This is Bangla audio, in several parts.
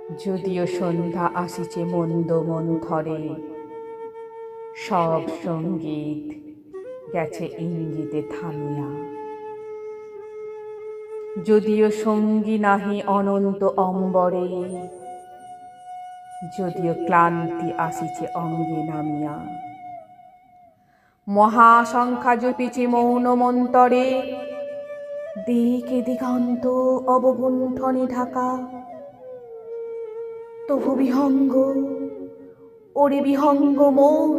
যদিও সন্ধ্যা আসিছে মন্দ মন্থরে, সব সঙ্গীত গেছে ইঙ্গিতে থামিয়া। যদিও সঙ্গী নাহি অনন্ত অম্বরে, যদিও ক্লান্তি আসিছে অঙ্গে নামিয়া। মহাসংখ্যা জপিছে মৌন মন্তরে, দিকে দিগান্ত অবগুণ্ঠনে ঢাকা। তবু বিহঙ্গ, ওরে বিহঙ্গ মোর,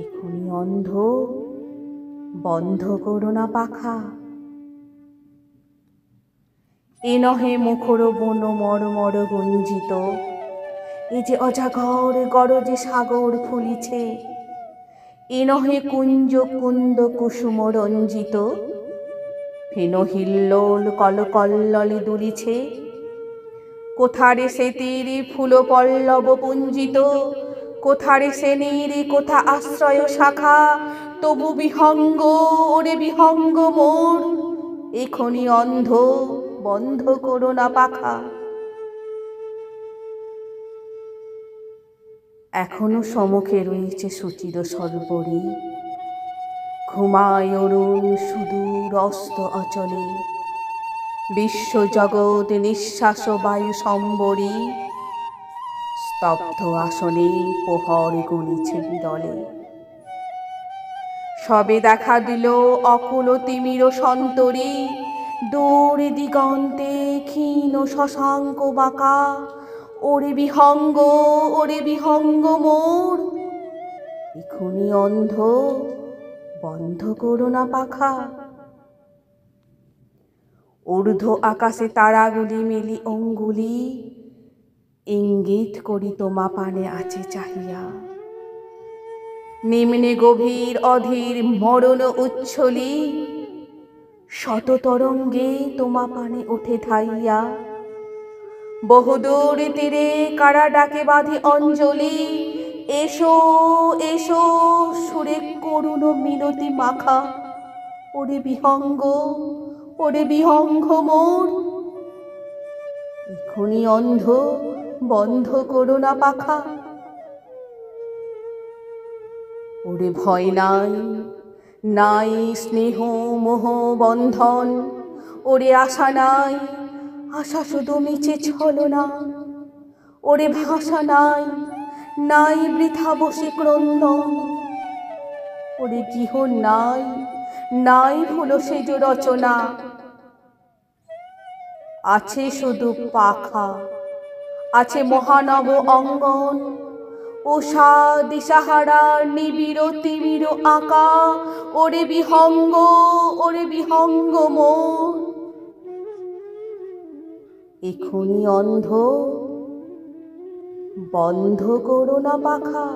এখনি অন্ধ, বন্ধ করো না পাখা। এ নহে মুখর বন মর্মর গুঞ্জিত, এ যে অজাগর গরজে সাগর ফুলিছে। এ নহে কুঞ্জ কুন্দ কুসুম রঞ্জিত, ফেন হিল্লোল কলকল্ললে দুলিছে। কোথারে সে তীর ফুল পল্লব পুঞ্জিত, কোথারে সে নীর কোথা আশ্রয় শাখা। তবু বিহঙ্গ, ওরে বিহঙ্গ মোর, এখনি অন্ধ, বন্ধ করো না পাখা। এখনো সমুখে রয়েছে সুচির সর্বরী, ঘুমায় অরুণ সুদূর অস্ত অচলে। বিশ্বজগৎ নিঃশ্বাস বায়ু সম্বরী, স্তব্ধ আসনে প্রহর গুনিছে বিরলে। সবে দেখা দিল অকুল তিমির সন্তরী, দূর দিগন্তে ক্ষীণ শশাঙ্ক বাঁকা। ওরে বিহঙ্গ, ওরে বিহঙ্গ মোর, এখনি অন্ধ, বন্ধ করো না পাখা। ঊর্ধ্ব আকাশে তারাগুলি মেলি অঙ্গুলি, ইঙ্গিত করি তোমা পানে আছে চাহিয়া। নিম্নে গভীর অধীর মরণ উচ্ছলি, শত তরঙ্গে তোমা পানে ওঠে ধাইয়া। বহুদূর তীরে কারা ডাকে বাঁধি অঞ্জলি, এসো এসো সুরে করুণ মিনতি মাখা। ওরে বিহঙ্গ, ওরে বিহঙ্গ মোর, এখনি অন্ধ, বন্ধ করো না পাখা। ওরে ভয় নাই, নাই স্নেহ মোহ বন্ধন। ওরে আশা নাই, আশা শুধু মিছে ছলনা। ওরে ভাষা নাই, নাই বৃথা বসে ক্রন্দন। ওরে গৃহ নাই, নাই হলো সেজ রচনা। আছে শুধু পাখা, আছে মহানব অঙ্গন। উষা দিশাহারা নিবিড় তিমির আঁকা। ওরে বিহঙ্গ, ওরে বিহঙ্গ মোর, এখনি অন্ধ, বন্ধ করো না পাখা।